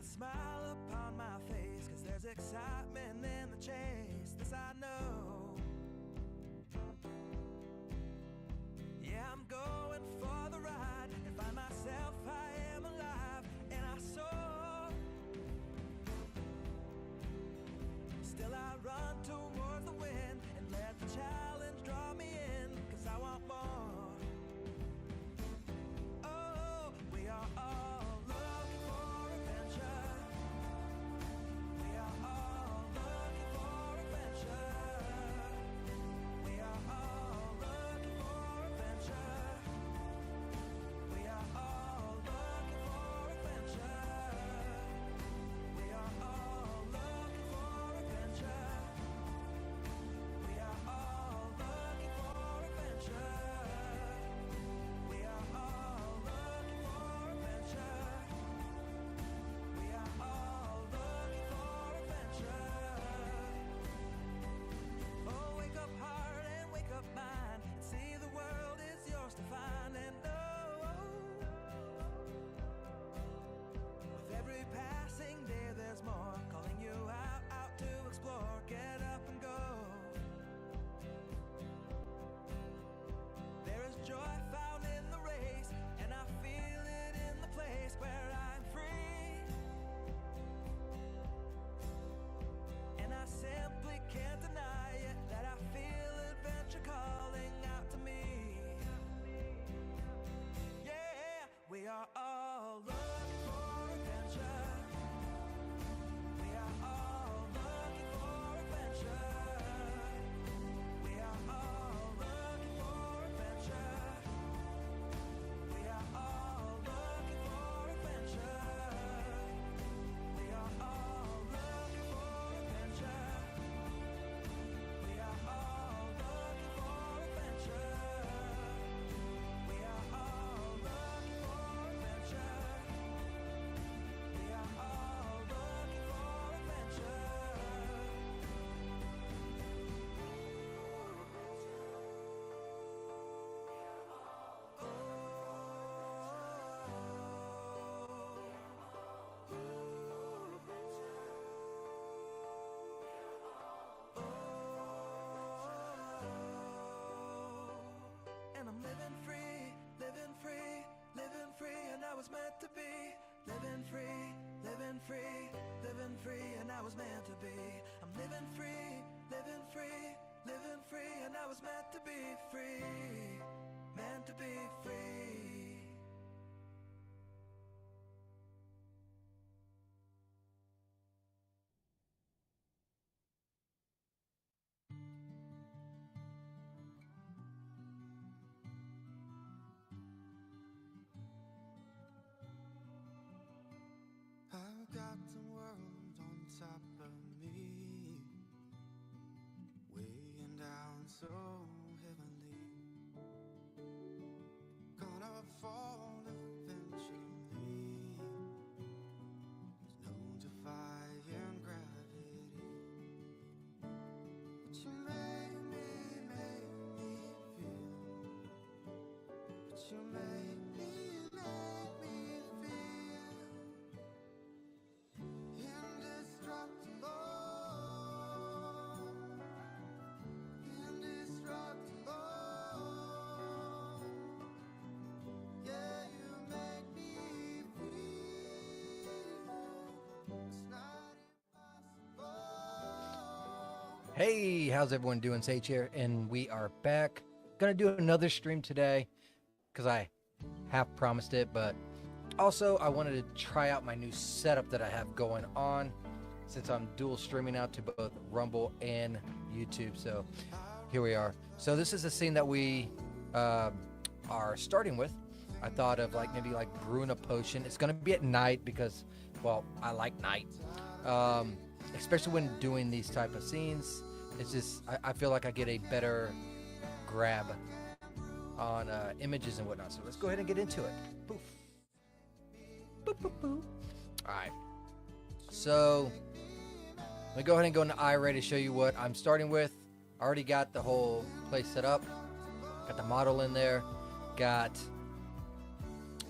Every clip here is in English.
smile upon my face, 'cause there's excitement in the chase, this I know. Yeah, I'm going for the ride and find myself, I am alive, and I soar. Still I run towards the wind and let the challenge draw me in, 'cause I want more. Oh, we are all looking for adventure. We are all looking for adventure. We are all looking for adventure. We are all looking for adventure. We are all looking for adventure. We are all looking for adventure. We are all looking for adventure. We are all looking for adventure. Oh, wake up heart and wake up mind, and see the world is yours to find. And oh, with every passing day there's more, calling you out to explore. Get up and go. There is joy found in the race, and I feel it in the place where I'm free. And I simply can't deny it, that I feel adventure calling out to me. Yeah, we are all looking for adventure. We are all looking for adventure. We are all looking for adventure. We are all looking for adventure. We are all looking for adventure. We are all looking for adventure. We are all looking for adventure. We are all looking for adventure. And I'm living free, living free, living free, and I was meant to be. Living free, living free, living free, and I was meant to be. I'm living free, living free, living free, and I was meant to be free, meant to be free. I've got the world on top of me, weighing down so heavenly. Gonna fall eventually. There's no defying gravity. But you make me feel. But you make me feel indestructible, indestructible. Yeah, you make me feel it's not impossible. Hey, how's everyone doing? Sage here, and we are back. Gonna do another stream today because I half promised it, but also I wanted to try out my new setup that I have going on since I'm dual streaming out to both Rumble and YouTube. So here we are. So this is a scene that we are starting with. I thought of maybe brewing a potion. It's gonna be at night because, well, I like night, especially when doing these type of scenes. It's just I feel like I get a better grab on images and whatnot. So let's go ahead and get into it. Poof. Boop, boop, boop. All right. So let me go ahead and go into iRay to show you what I'm starting with. I already got the whole place set up. Got the model in there. Got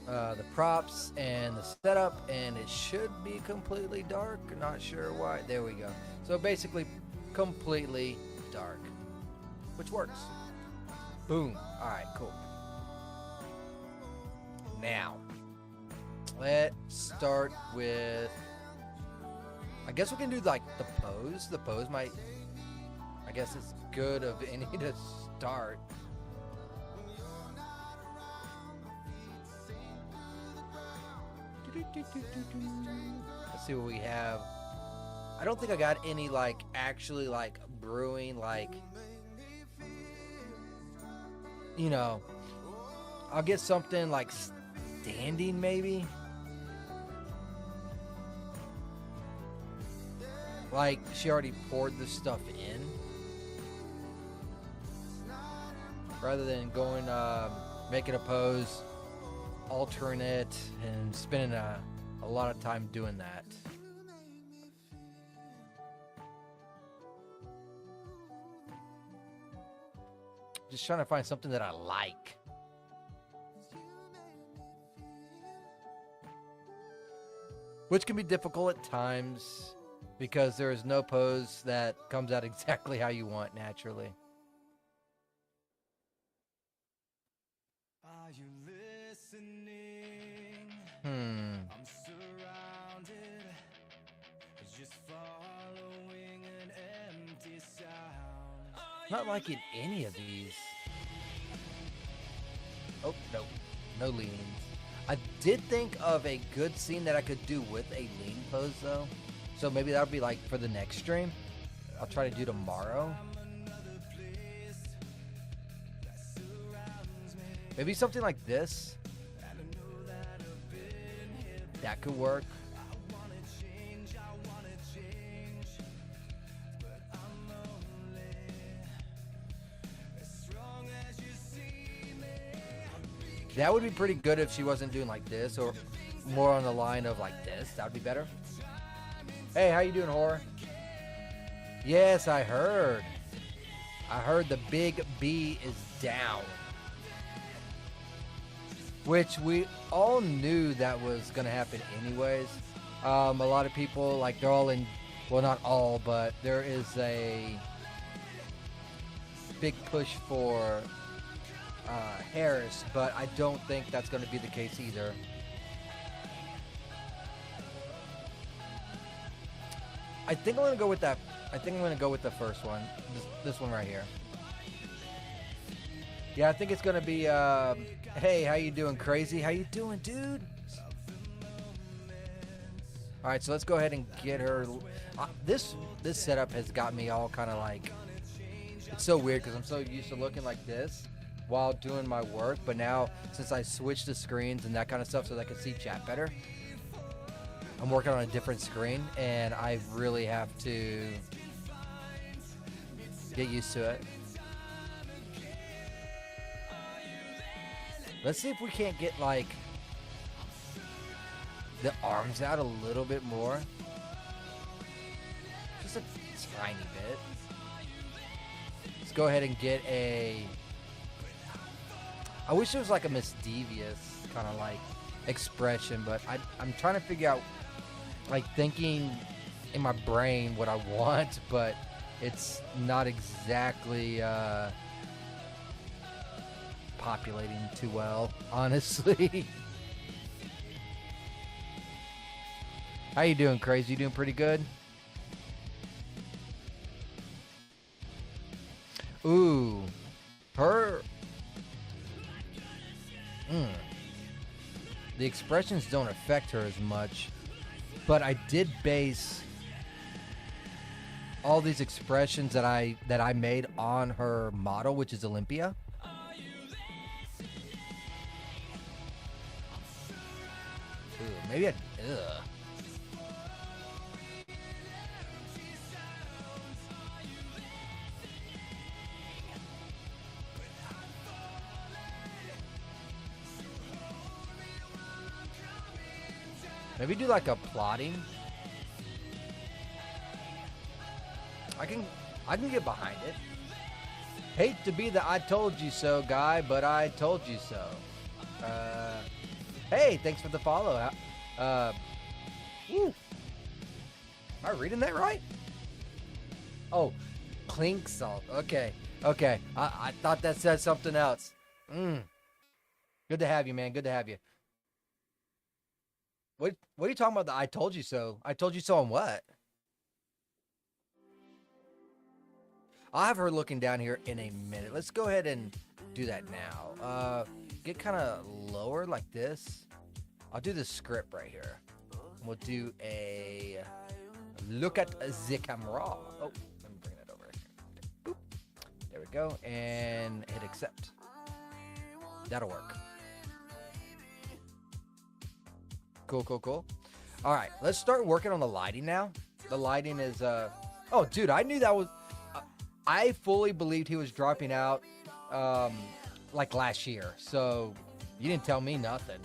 the props and the setup, and it should be completely dark. Not sure why. There we go. So basically, completely dark, which works. Boom. All right, cool. Now, let's start with. I guess we can do like the pose. The pose might. I guess it's good of any to start. Let's see what we have. I don't think I got any like actually like brewing like, you know, I'll get something like standing maybe. Like she already poured the stuff in. Rather than going making a pose, altering it, and spending a lot of time doing that. Just trying to find something that I like. Which can be difficult at times because there is no pose that comes out exactly how you want naturally. Are you listening? I'm surrounded, just following an empty sound. Not liking any of these. Oh, no. No leanings. I did think of a good scene that I could do with a lean pose, though. So maybe that'll be like for the next stream. I'll try to do tomorrow. Maybe something like this. That could work. That would be pretty good if she wasn't doing like this, or more on the line of like this. That would be better. Hey, how you doing, Horror? Yes, I heard. I heard the big B is down. Which we all knew that was going to happen anyways. A lot of people, like, they're all in, well, not all, but there is a big push for Harris, but I don't think that's going to be the case either. I think I'm going to go with that. I think I'm going to go with the first one. This one right here. Yeah, I think it's going to be, hey, how you doing, Crazy? How you doing, dude? All right, so let's go ahead and get her. This setup has got me all kind of like, it's so weird because I'm so used to looking like this while doing my work. But now, since I switched the screens and that kind of stuff so that I can see chat better, I'm working on a different screen, and I really have to get used to it. Let's see if we can't get, like, the arms out a little bit more. Just a tiny bit. Let's go ahead and get a... I wish it was like a mischievous kind of, like, expression, but I'm trying to figure out, like, thinking in my brain what I want, but it's not exactly... populating too well, honestly. How you doing, Crazy? You doing pretty good? Ooh, her. The expressions don't affect her as much, but I did base all these expressions that I made on her model, which is Olympia. Maybe I... Maybe do like a plotting. I can get behind it. Hate to be the I told you so guy, but I told you so. Hey, thanks for the follow. Woo. Am I reading that right? Oh, clink salt. Okay. I thought that said something else. Good to have you, man. Good to have you. What are you talking about? The I told you so. I told you so on what? I'll have her looking down here in a minute. Let's go ahead and do that now. Get kind of lower like this. I'll do the script right here. We'll do a look at the camera. Oh, let me bring that over. Boop. There we go. And hit accept. That'll work. Cool. All right, let's start working on the lighting now. The lighting is, oh, dude, I knew that was, I fully believed he was dropping out, like last year. So you didn't tell me nothing.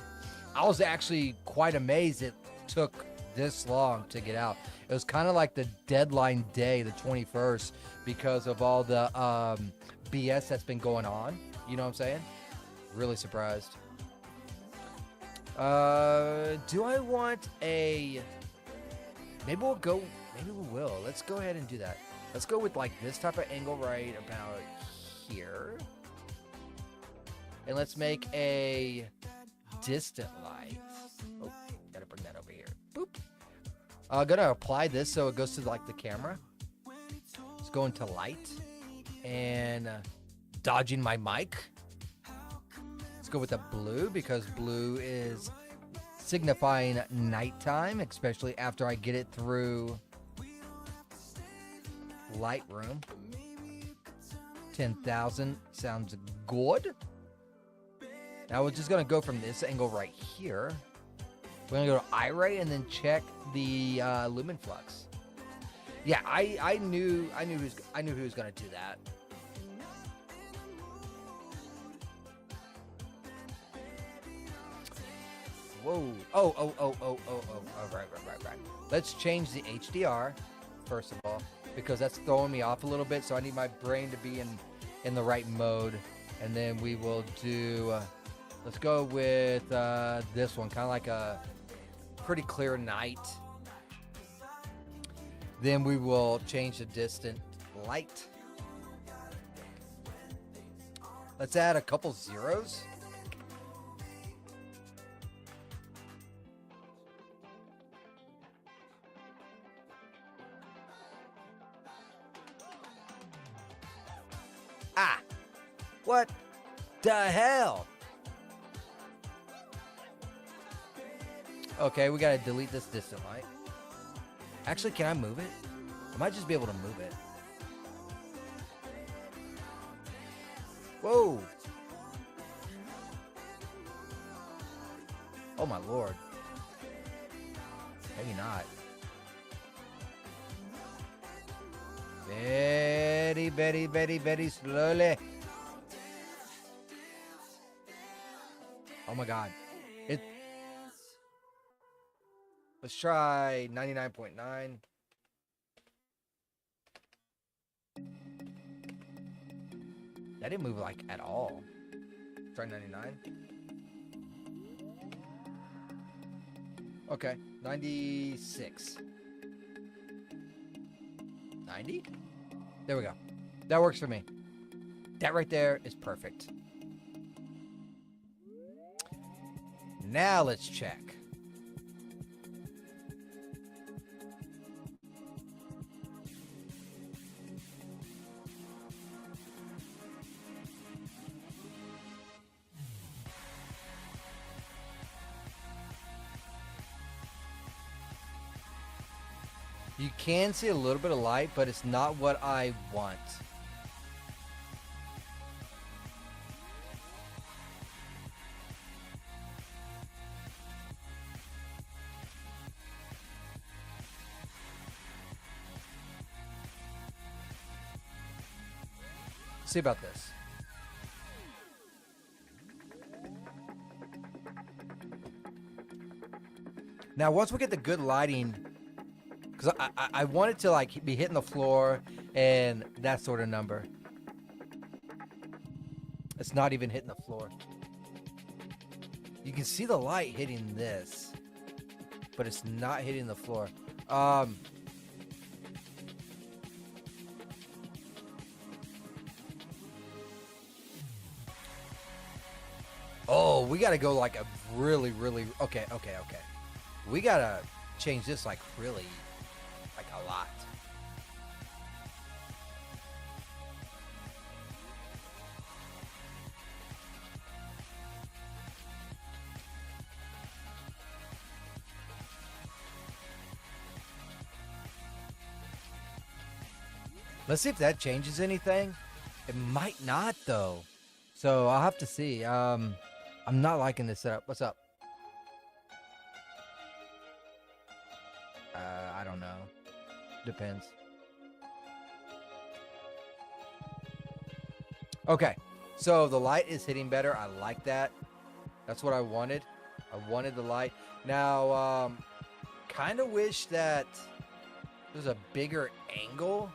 I was actually quite amazed it took this long to get out. It was kind of like the deadline day, the 21st, because of all the BS that's been going on. You know what I'm saying? Really surprised. Do I want a... Maybe we will. Let's go ahead and do that. Let's go with like this type of angle right about here. And let's make a distant light. Oh, gotta bring that over here. Boop. I'm gonna apply this so it goes to like the camera. Let's go into light. And dodging my mic. Let's go with the blue because blue is signifying nighttime, especially after I get it through Lightroom. 10,000 sounds good. Now we're just gonna go from this angle right here. We're gonna go to iRay and then check the lumen flux. Yeah, I knew who was gonna do that. Whoa. Oh. Right. Let's change the HDR, first of all, because that's throwing me off a little bit, so I need my brain to be in the right mode. And then we will do, let's go with this one, kind of like a pretty clear night. Then we will change the distant light. Let's add a couple zeros. What the hell? Okay, we gotta delete this distant light. Actually, can I move it? I might just be able to move it. Whoa. Oh my lord. Maybe not. Very slowly. Oh my god. Let's try 99.9. That didn't move like at all. Try 99. Okay, 96. 90? There we go. That works for me. That right there is perfect. Now let's check. You can see a little bit of light, but it's not what I want. See about this. Now, once we get the good lighting, because I want it to like be hitting the floor and that sort of number. It's not even hitting the floor. You can see the light hitting this, but it's not hitting the floor. Oh, we gotta go like a really, okay. We gotta change this like really, like a lot. Let's see if that changes anything. It might not though. So I'll have to see. I'm not liking this setup. What's up? I don't know. Depends. Okay. So the light is hitting better. I like that. That's what I wanted. I wanted the light. Now, kind of wish that there's a bigger angle.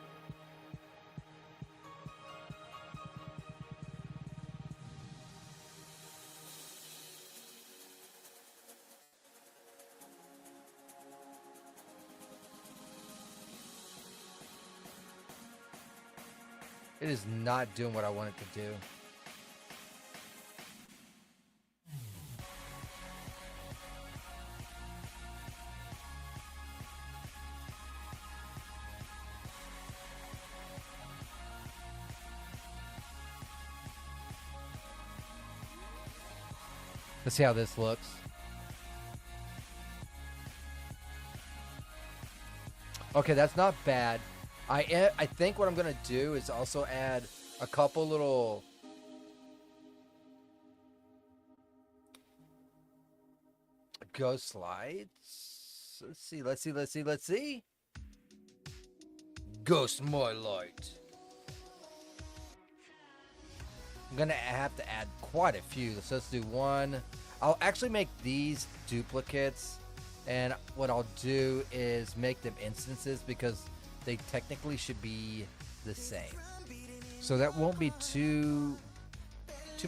It is not doing what I want it to do. Let's see how this looks. Okay, that's not bad. I think what I'm going to do is also add a couple little ghost lights. Let's see. Ghost my light. I'm going to have to add quite a few. So let's do one. I'll actually make these duplicates. And what I'll do is make them instances because they technically should be the same. So that won't be too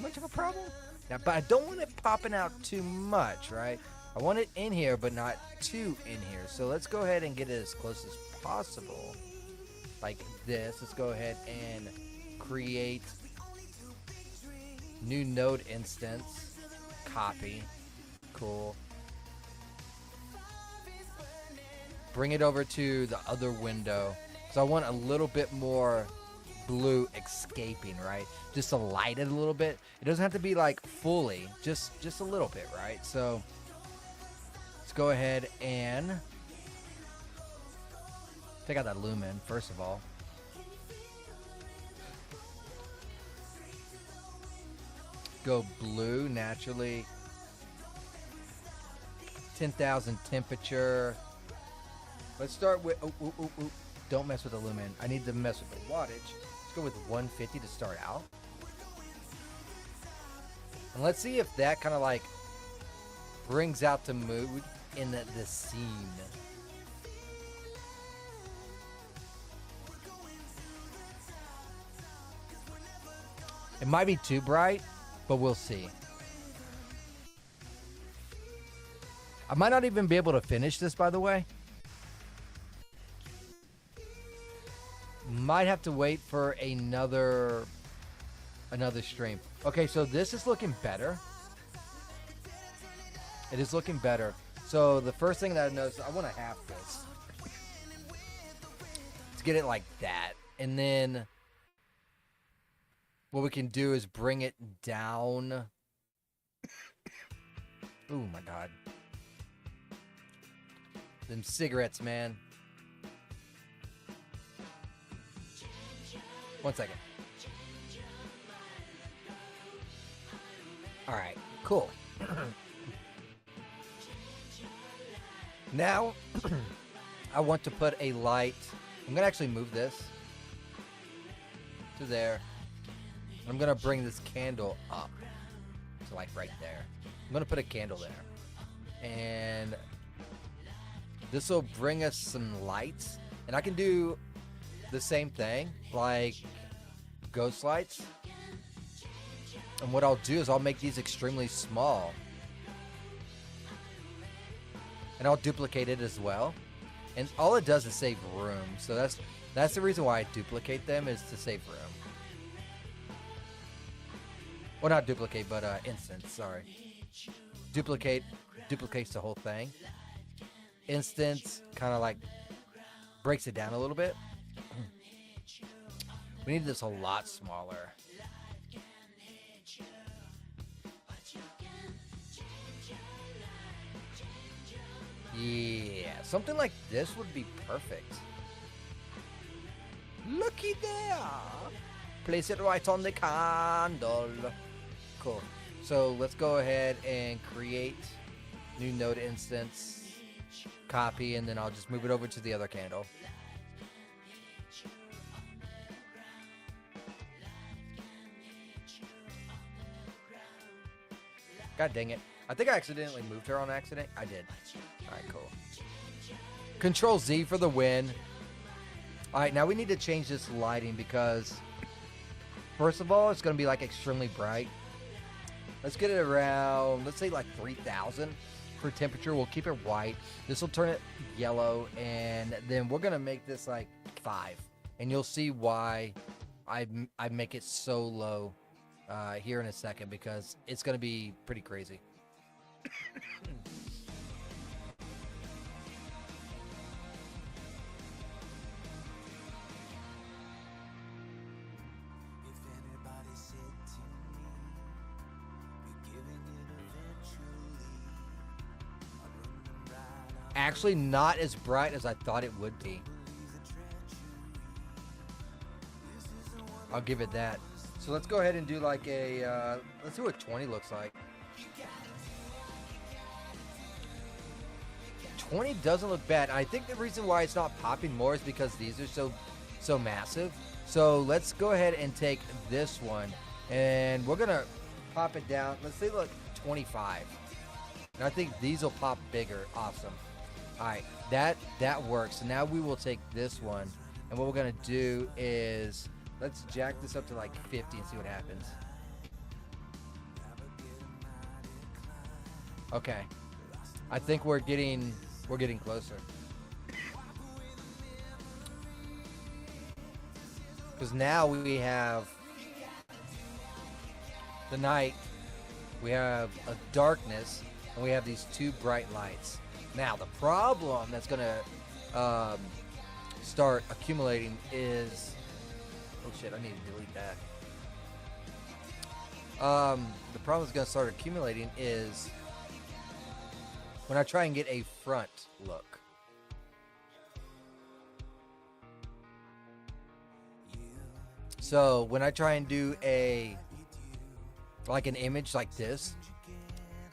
much of a problem. Now, but I don't want it popping out too much, right? I want it in here, but not too in here. So let's go ahead and get it as close as possible. Like this. Let's go ahead and create new node instance. Copy. Cool. Bring it over to the other window. So I want a little bit more blue escaping, right? Just to light it a little bit. It doesn't have to be like fully, just a little bit, right? So let's go ahead and take out that lumen, first of all. Go blue naturally. 10,000 temperature. Let's start with, don't mess with the lumen. I need to mess with the wattage. Let's go with 150 to start out. And let's see if that kind of like brings out the mood in the scene. It might be too bright, but we'll see. I might not even be able to finish this, by the way. Might have to wait for another stream. Okay, so this is looking better. It is looking better. So the first thing that I noticed, I want to half this. Let's get it like that. And then what we can do is bring it down. Oh my God. Them cigarettes, man. 1 second. All right, cool. Now, I want to put a light. I'm going to actually move this to there. I'm going to bring this candle up to like right there. I'm going to put a candle there. And this will bring us some lights. And I can do the same thing, like ghost lights. And what I'll do is I'll make these extremely small. and I'll duplicate it as well. And all it does is save room. So that's the reason why I duplicate them, is to save room. Well, not duplicate, but instance. Sorry. Duplicates the whole thing. Instance kind of like breaks it down a little bit. We need this a lot smaller. Yeah, something like this would be perfect. Looky there. Place it right on the candle. Cool. So let's go ahead and create new node instance, copy, and then I'll just move it over to the other candle. God dang it. I think I accidentally moved her on accident. I did. Alright, cool. Control Z for the win. Alright, now we need to change this lighting because, first of all, it's going to be like extremely bright. Let's get it around, let's say like 3,000 for temperature. We'll keep it white. This will turn it yellow, and then we're going to make this like 5. And you'll see why I make it so low here in a second, because it's going to be pretty crazy. Actually, not as bright as I thought it would be. I'll give it that. So let's go ahead and do like a, let's see what 20 looks like. 20 doesn't look bad. I think the reason why it's not popping more is because these are so massive. So let's go ahead and take this one, and we're gonna pop it down. Let's say look 25. And I think these will pop bigger. Awesome. All right, that works. So now we will take this one, and what we're gonna do is let's jack this up to like 50 and see what happens. Okay, I think we're getting closer. Because now we have the night, we have a darkness, and we have these two bright lights. Now the problem that's gonna start accumulating is, oh shit, I need to delete that. The problem that's gonna start accumulating is when I try and get a front look. So when I try and do like an image like this,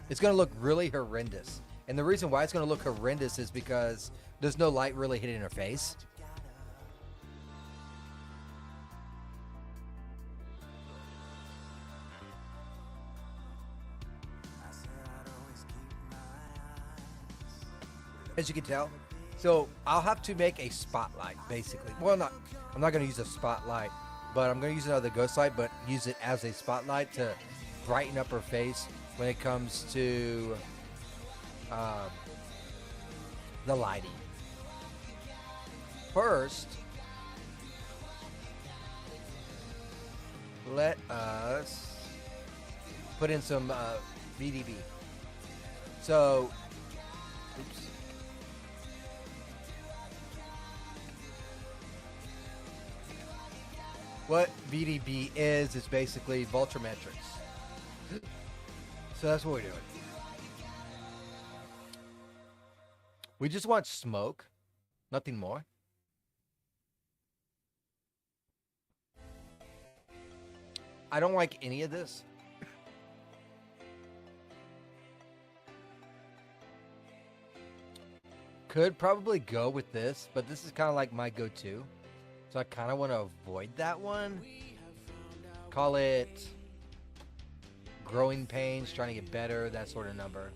it's gonna look really horrendous. And the reason why it's gonna look horrendous is because there's no light really hitting her face. As you can tell. So I'll have to make a spotlight, basically. Well, I'm not going to use a spotlight, but I'm going to use another ghost light, but use it as a spotlight to brighten up her face when it comes to the lighting. First, let us put in some VDB. So, oops. What VDB is basically voltmetrics. So that's what we're doing. We just want smoke, nothing more. I don't like any of this. Could probably go with this, but this is kind of like my go-to. So I kind of want to avoid that one. Call it growing pains, trying to get better, that sort of number.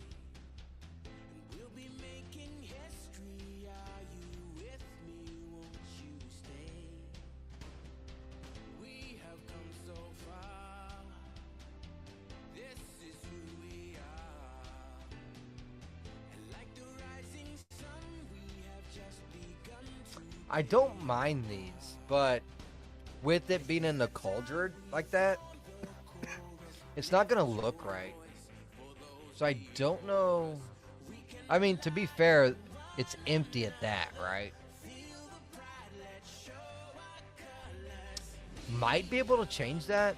I don't mind these, but with it being in the cauldron like that, it's not gonna look right. So I don't know. I mean, to be fair, it's empty at that, right? Might be able to change that,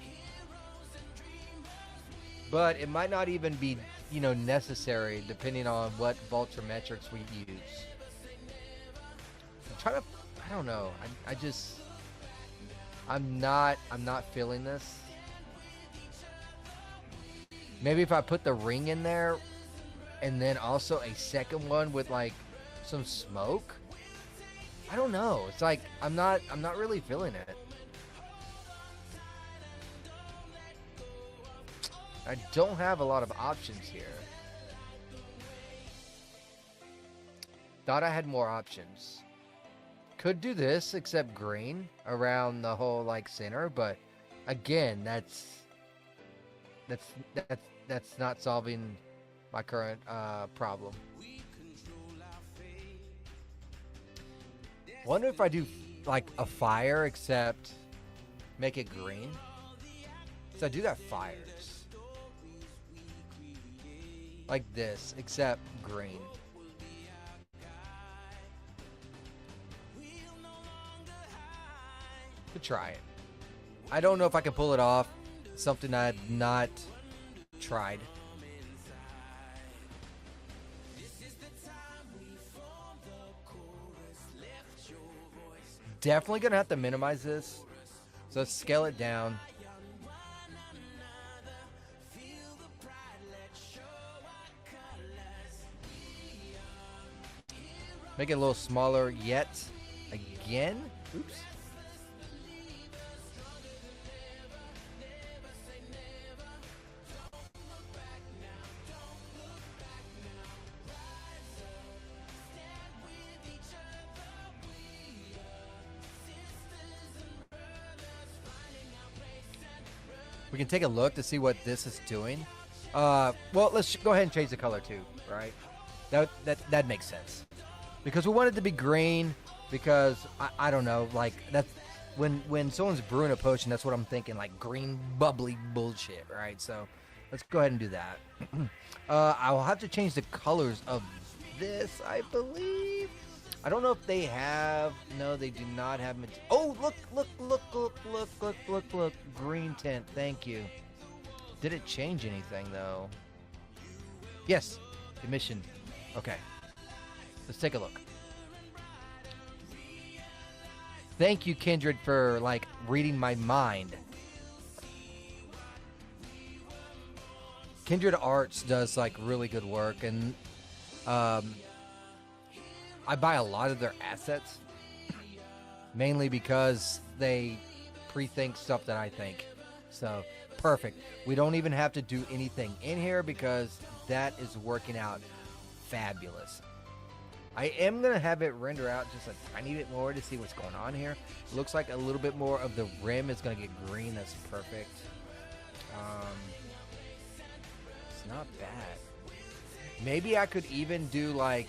but it might not even be, necessary depending on what voltmetrics we use. I don't know. I'm not feeling this. Maybe if I put the ring in there and then also a second one with like some smoke. I don't know. It's like I'm not really feeling it. I don't have a lot of options here. Thought I had more options. Could do this, except green around the whole like center, but again, that's not solving my current problem. Wonder if I do like a fire, except make it green. So I do got fires like this, except green. Could try it. I don't know if I can pull it off. It's something I have not tried. Definitely gonna have to minimize this. So let's scale it down. Make it a little smaller yet again. Oops. We can take a look to see what this is doing. Well, let's go ahead and change the color too, right? That makes sense. Because we want it to be green, because I don't know, like that's when someone's brewing a potion, that's what I'm thinking, like green bubbly bullshit, right? So let's go ahead and do that. I'll have to change the colors of this, I believe. I don't know if they have. No, they do not have. Oh, look! Green tint. Thank you. Did it change anything though? Yes, emission. Okay. Let's take a look. Thank you, Kindred, for like reading my mind. Kindred Arts does like really good work, and I buy a lot of their assets mainly because they pre-think stuff that I think. So perfect. We don't even have to do anything in here because that is working out fabulous. I am going to have it render out just a tiny bit more to see what's going on here. It looks like a little bit more of the rim is going to get green. That's perfect. It's not bad. Maybe I could even do like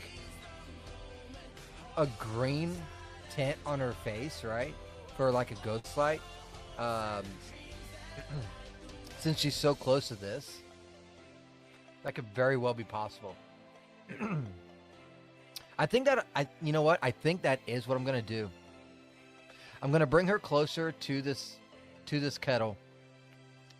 a green tint on her face, right? For like a ghost light. Since she's so close to this, that could very well be possible. I think that you know what? I think that is what I'm gonna do. I'm gonna bring her closer to this kettle.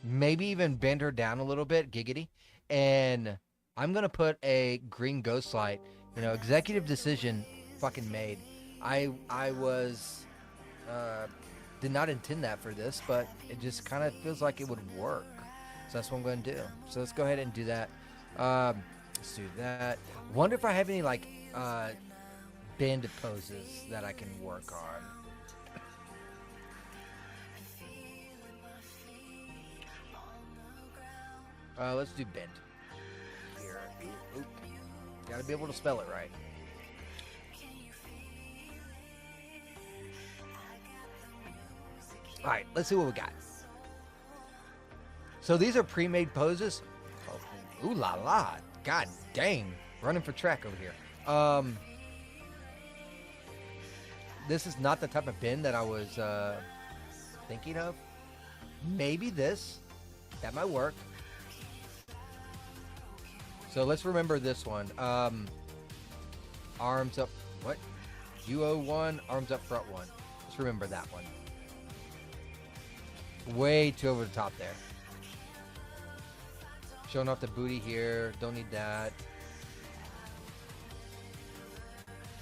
Maybe even bend her down a little bit, giggity, and I'm gonna put a green ghost light. You know, executive decision, fucking made. I was did not intend that for this, but it just kind of feels like it would work. So that's what I'm going to do. So let's go ahead and do that. Let's do that. Wonder if I have any like bend poses that I can work on. Let's do bend. Here. Oop. Gotta be able to spell it right. Alright, let's see what we got. So these are pre-made poses. Oh, ooh la la. God dang. Running for track over here. this is not the type of bend that I was thinking of. Maybe this. That might work. So let's remember this one. Arms up. What? UO1, arms up front one. Let's remember that one. Way too over the top there. Showing off the booty here. Don't need that.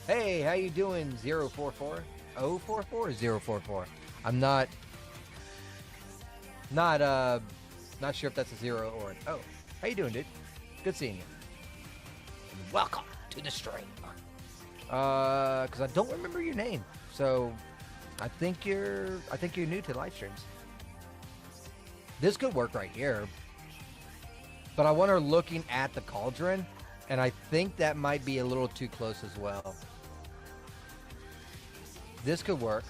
Hey, how you doing? 044? 044 or 044? I'm not sure if that's a 0 or an O. How you doing, dude? Good seeing you. And welcome to the stream. Because I don't remember your name, so I think you're new to live streams. This could work right here, but I want her looking at the cauldron, and I think that might be a little too close as well. This could work.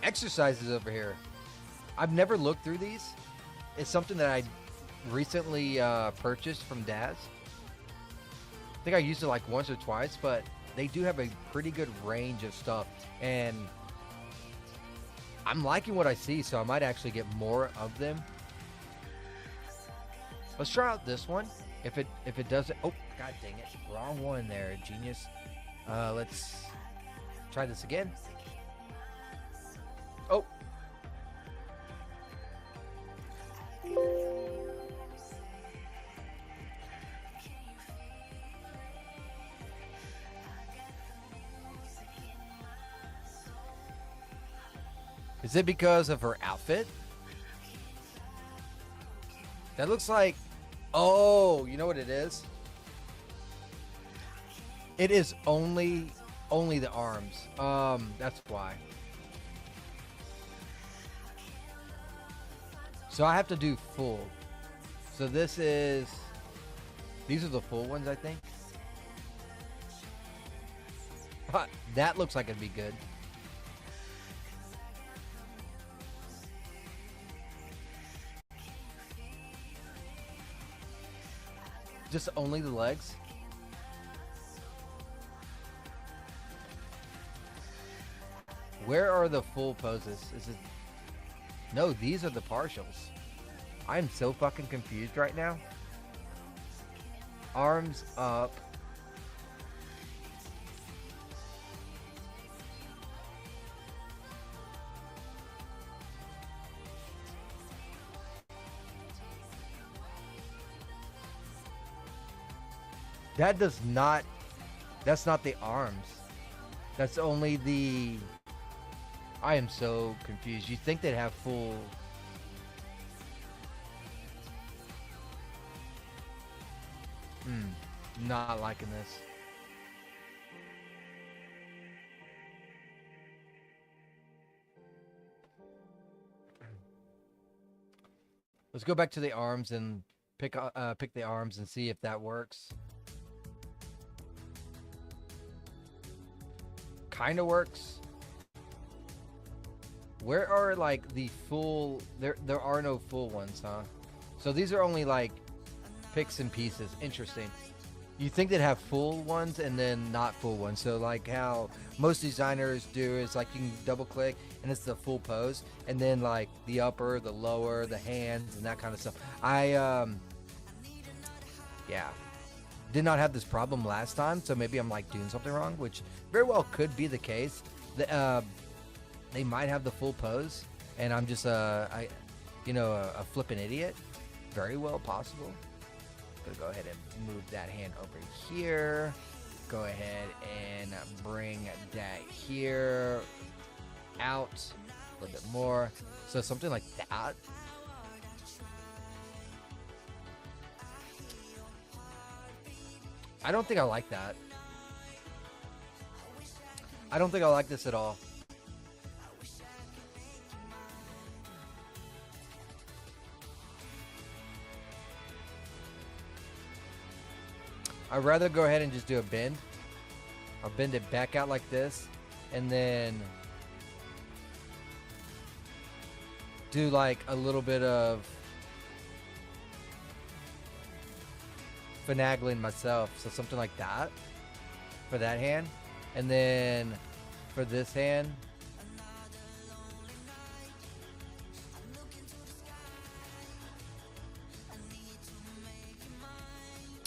Exercises over here. I've never looked through these. It's something that I recently purchased from Daz. I think I used it like once or twice, but they do have a pretty good range of stuff, and I'm liking what I see, so I might actually get more of them. Let's try out this one. If it doesn't, oh god dang it, wrong one there, genius. Let's try this again. Oh. Is it because of her outfit? That looks like, oh, you know what it is? It is only the arms. That's why. So I have to do full. So these are the full ones, I think. That looks like it'd be good. Just only the legs? Where are the full poses? Is it... No, these are the partials. I'm so fucking confused right now. Arms up. That does not, that's not the arms. That's only the, I am so confused. You think they'd have full, not liking this. Let's go back to the arms and pick the arms and see if that works. Kind of works. Where are like the full, there are no full ones, huh? So these are only like picks and pieces. Interesting. You think they'd have full ones and then not full ones. So like how most designers do is like you can double click and it's the full pose, and then like the upper, the lower, the hands and that kind of stuff. Yeah, did not have this problem last time, so maybe I'm like doing something wrong, which very well could be the case. They might have the full pose, and I'm just a flippin' idiot. Very well possible. Gonna go ahead and move that hand over here. Go ahead and bring that here out a little bit more. So something like that. I don't think I like that. I don't think I like this at all. I'd rather go ahead and just do a bend. I'll bend it back out like this, and then do like a little bit of finagling myself. So something like that for that hand. And then for this hand,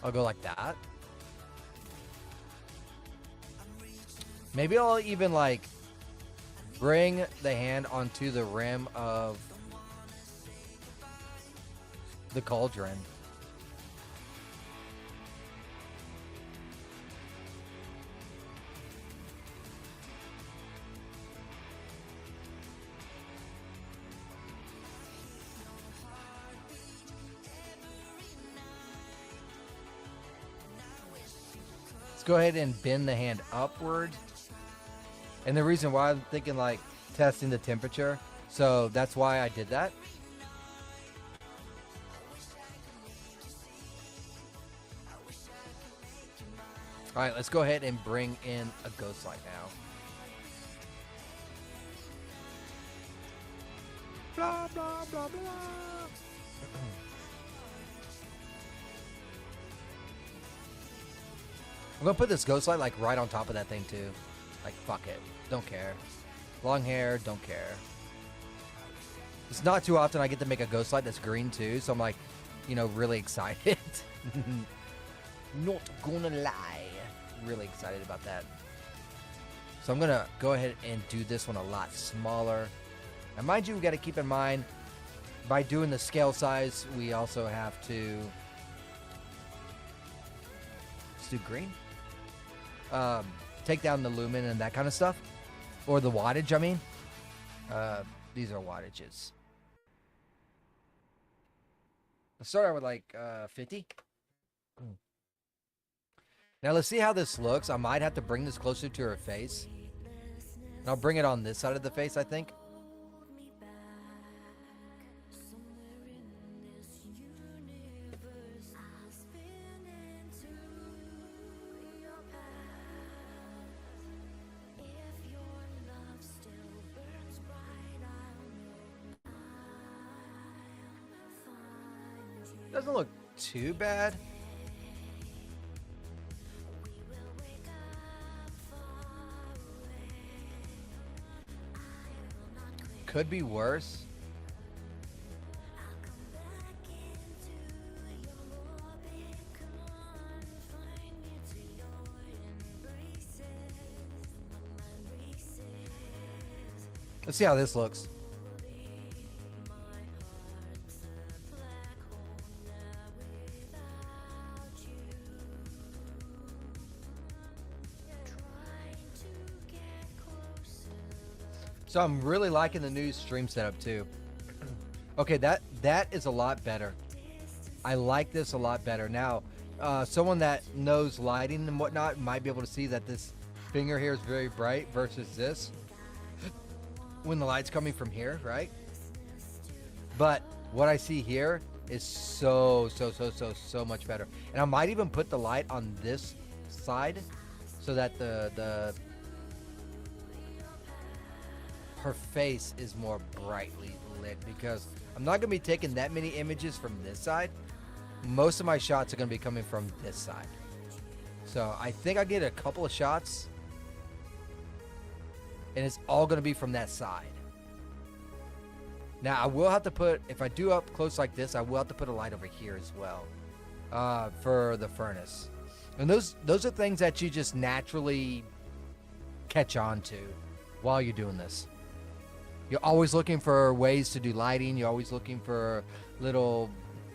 I'll go like that. Maybe I'll even like bring the hand onto the rim of the cauldron. Let's go ahead and bend the hand upward. And the reason why I'm thinking like testing the temperature, so that's why I did that. All right, let's go ahead and bring in a ghost light now. Blah, blah, blah, blah. I'm gonna put this ghost light like right on top of that thing too. Like, fuck it. Don't care. Long hair, don't care. It's not too often I get to make a ghost light that's green too, so I'm like, you know, really excited. Not gonna lie. Really excited about that. So I'm gonna go ahead and do this one a lot smaller. And mind you, we gotta keep in mind, by doing the scale size, we also have to... Let's do green. Take down the lumen and that kind of stuff. Or the wattage, I mean. These are wattages. Let's start out with like 50. Now let's see how this looks. I might have to bring this closer to her face. And I'll bring it on this side of the face, I think. Doesn't look too bad. Could be worse. Let's see how this looks. So I'm really liking the new stream setup too. Okay, that is a lot better. I like this a lot better. Now, someone that knows lighting and whatnot might be able to see that this finger here is very bright versus this when the light's coming from here, right? But what I see here is so much better. And I might even put the light on this side so that her face is more brightly lit, because I'm not going to be taking that many images from this side. Most of my shots are going to be coming from this side. So I think I get a couple of shots and it's all going to be from that side. Now I will have to put, if I do up close like this, I will have to put a light over here as well for the furnace. And those are things that you just naturally catch on to while you're doing this. You're always looking for ways to do lighting. You're always looking for little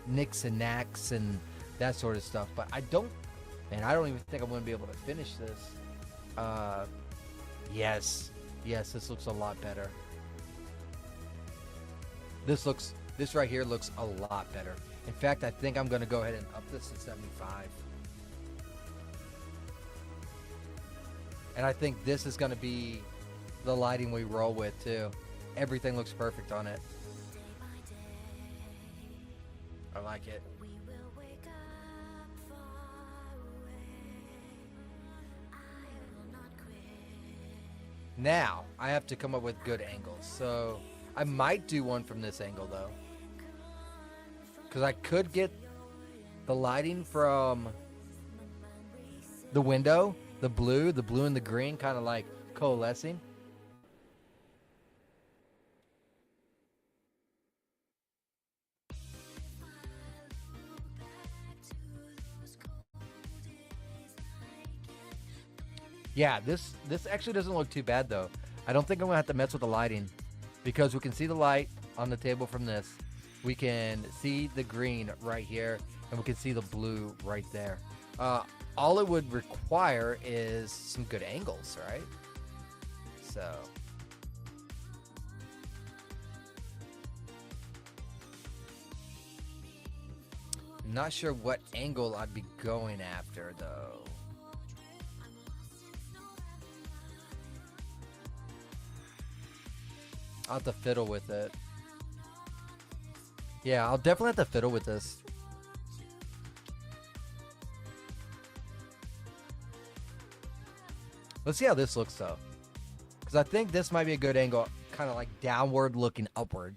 nicks and knacks and that sort of stuff. But I don't even think I'm going to be able to finish this. Yes, this looks a lot better. This right here looks a lot better. In fact, I think I'm going to go ahead and up this to 75. And I think this is going to be the lighting we roll with too. Everything looks perfect on it. I like it. Now, I have to come up with good angles. So, I might do one from this angle though. Because I could get the lighting from the window, the blue and the green kind of like coalescing. Yeah, this actually doesn't look too bad though. I don't think I'm gonna have to mess with the lighting because we can see the light on the table from this. We can see the green right here, and we can see the blue right there. All it would require is some good angles, right? So. I'm not sure what angle I'd be going after though. I'll have to fiddle with it. Yeah, I'll definitely have to fiddle with this. Let's see how this looks though. Because I think this might be a good angle, kind of like downward looking upward.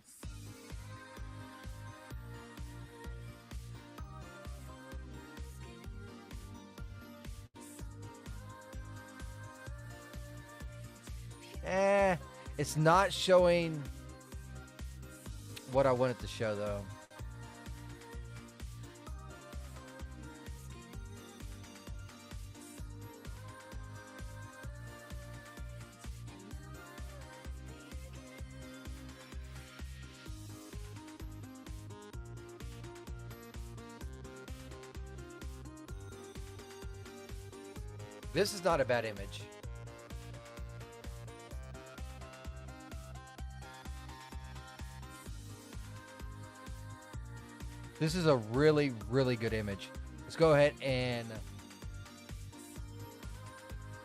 It's not showing what I want it to show though. This is not a bad image. This is a really, really good image. Let's go ahead and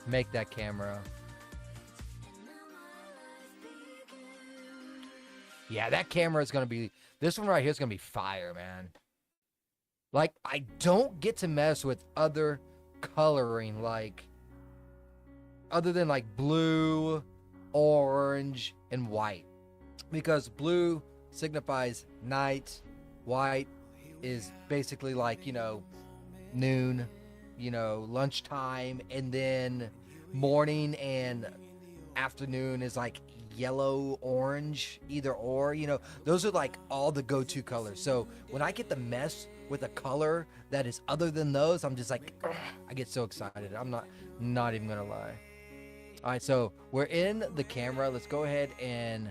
make that camera. Yeah, that camera is going to be, this one right here is going to be fire, man. Like, I don't get to mess with other coloring, like, other than like blue, orange, and white. Because blue signifies night, white is basically like, you know, noon, you know, lunchtime, and then morning and afternoon is like yellow, orange, either or, you know, those are like all the go-to colors. So when I get to mess with a color that is other than those, I'm just like, ugh, I get so excited. I'm not even gonna lie. All right, so we're in the camera. Let's go ahead and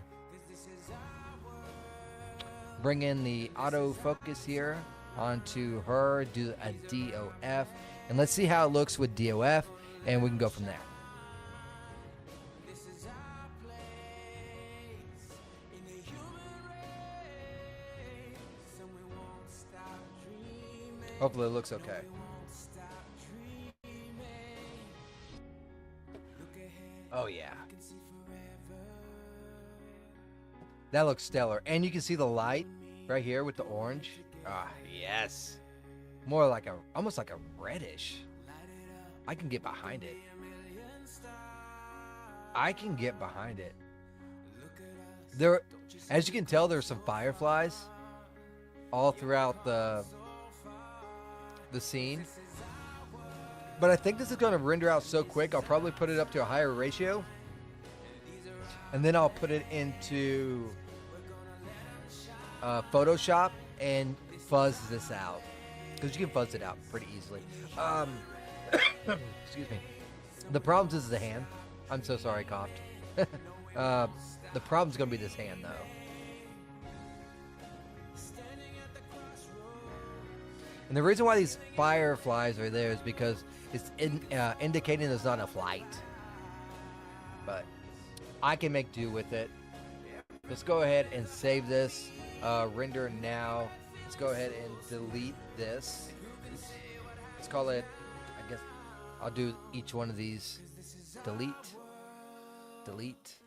bring in the autofocus here onto her, do a DOF, and let's see how it looks with DOF, and we can go from there. Hopefully it looks okay. Oh yeah. That looks stellar. And you can see the light right here with the orange. Ah, yes. More like almost like a reddish. I can get behind it. I can get behind it. There, as you can tell, there's some fireflies all throughout the scene. But I think this is going to render out so quick, I'll probably put it up to a higher ratio. And then I'll put it into Photoshop and fuzz this out. Because you can fuzz it out pretty easily. Excuse me. The problem is the hand. I'm so sorry, I coughed. The problem's going to be this hand, though. And the reason why these fireflies are there is because it's indicating there's not enough light. But I can make do with it. Let's go ahead and save this. Render now. Let's go ahead and delete this. Let's call it, I guess, I'll do each one of these. Delete. Delete.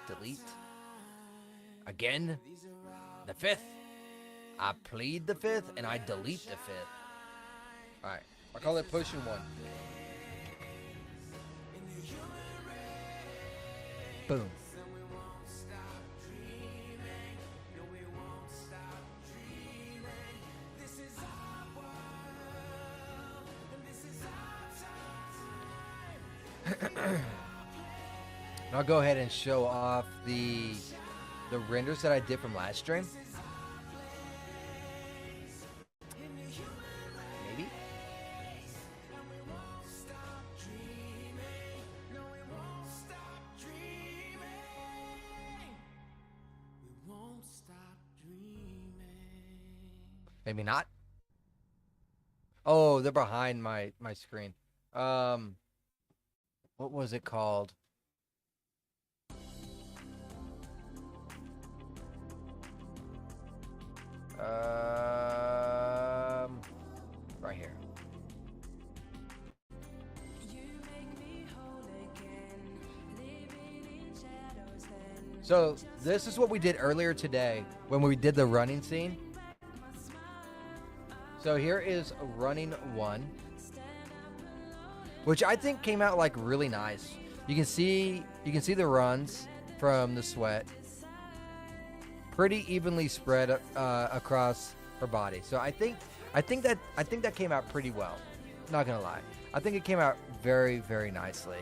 Delete. Again. The fifth. I plead the fifth and I delete the fifth. Alright. I'll call it pushing one. Boom. I'll go ahead and show off the renders that I did from last stream. Maybe. Maybe not. Oh, they're behind my screen. What was it called? Right here. So this is what we did earlier today when we did the running scene. So here is running 1, which I think came out like really nice. You can see the runs from the sweat, pretty evenly spread across her body. So I think that came out pretty well. Not gonna lie, I think it came out very, very nicely.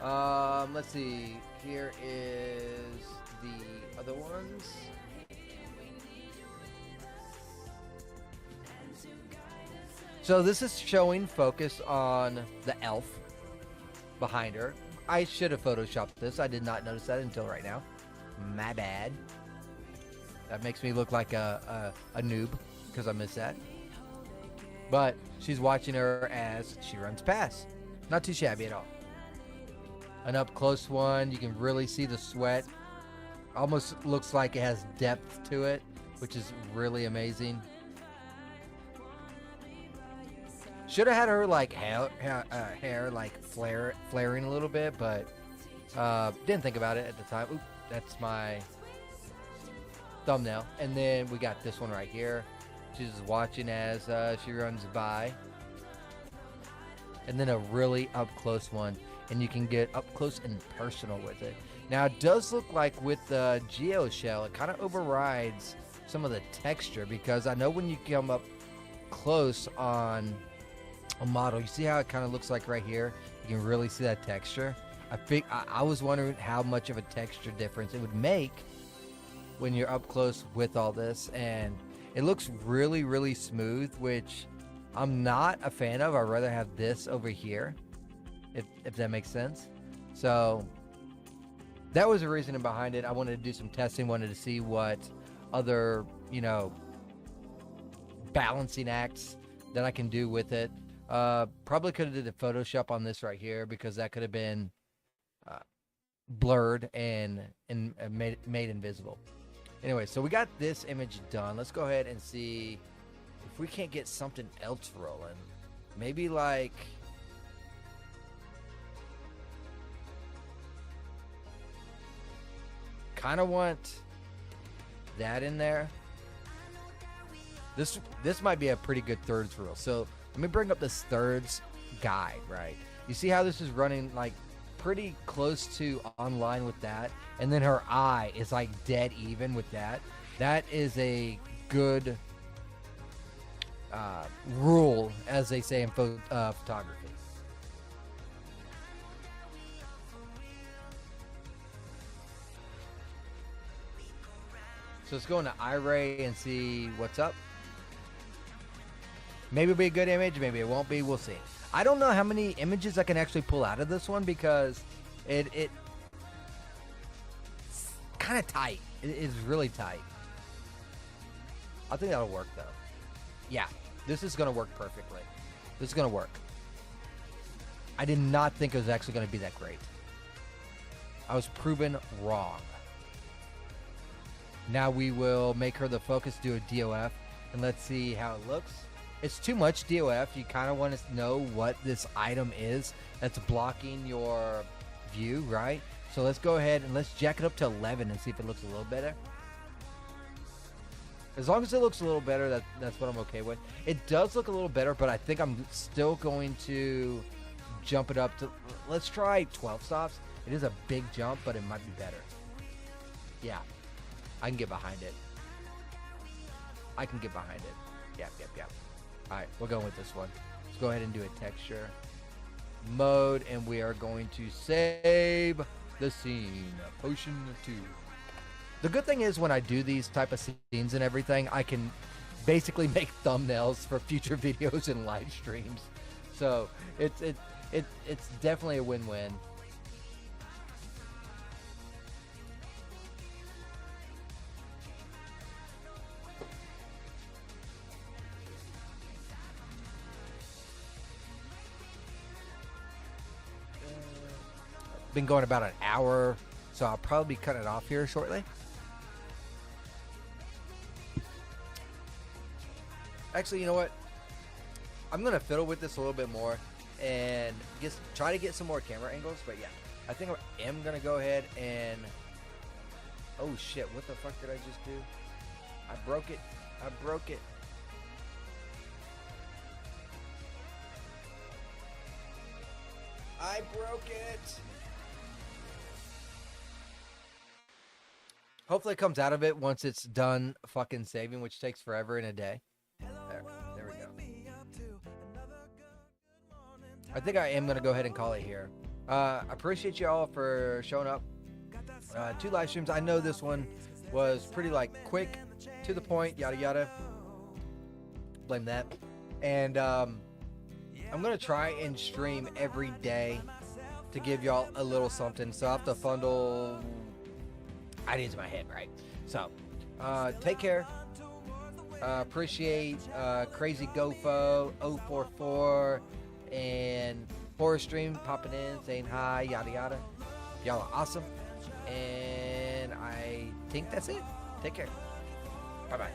Let's see. Here is the other ones. So this is showing focus on the elf behind her. I should have photoshopped this. I did not notice that until right now. My bad. That makes me look like a noob because I missed that. But she's watching her as she runs past. Not too shabby at all. An up close one, you can really see the sweat. Almost looks like it has depth to it, which is really amazing. Should have had her like hair like flaring a little bit, but didn't think about it at the time. Oop, that's my thumbnail. And then we got this one right here. She's just watching as she runs by. And then a really up close one, and you can get up close and personal with it. Now it does look like with the Geo Shell, it kind of overrides some of the texture, because I know when you come up close on a model, you see how it kind of looks like right here? You can really see that texture. I was wondering how much of a texture difference it would make when you're up close with all this, and it looks really, really smooth, which I'm not a fan of. I'd rather have this over here, if that makes sense. So that was the reasoning behind it. I wanted to do some testing, wanted to see what other, balancing acts that I can do with it. Probably could have did the Photoshop on this right here, because that could have been blurred and made invisible. Anyway, so we got this image done. Let's go ahead and see if we can't get something else rolling. Maybe like kind of want that in there. This might be a pretty good thirds reel. So let me bring up this thirds guide, right? You see how this is running like pretty close to online with that, and then her eye is like dead even with that. That is a good rule, as they say in photography. So let's go into iRay and see what's up. Maybe it'll be a good image, maybe it won't be, we'll see. I don't know how many images I can actually pull out of this one, because it's kind of tight. It is really tight. I think that'll work though. Yeah, this is going to work perfectly. This is going to work. I did not think it was actually going to be that great. I was proven wrong. Now we will make her the focus, do a DOF, and let's see how it looks. It's too much DOF. You kind of want to know what this item is that's blocking your view, right? So let's go ahead and let's jack it up to 11 and see if it looks a little better. As long as it looks a little better, that's what I'm okay with. It does look a little better, but I think I'm still going to jump it up to, let's try 12 stops. It is a big jump, but it might be better. Yeah, I can get behind it. I can get behind it. Yep. All right, we're going with this one. Let's go ahead and do a texture. mode, and we are going to save the scene. Potion 2. The good thing is when I do these type of scenes and everything, I can basically make thumbnails for future videos and live streams. So it's definitely a win-win. Been going about an hour, so I'll probably be cutting it off here shortly. Actually, you know what? I'm gonna fiddle with this a little bit more and try to get some more camera angles. But yeah, I think I am gonna go ahead and oh shit! What the fuck did I just do? I broke it. I broke it. I broke it. Hopefully it comes out of it once it's done fucking saving, which takes forever in a day. There we go. I think I am going to go ahead and call it here. I appreciate you all for showing up. 2 live streams. I know this one was pretty like quick, to the point, yada yada. Blame that. And I'm going to try and stream every day to give y'all a little something. So I have to fundle ideas in my head, right? So, take care. Appreciate Crazy Gofo 044 and Horror Stream popping in, saying hi, yada yada. Y'all are awesome. And I think that's it. Take care. Bye bye.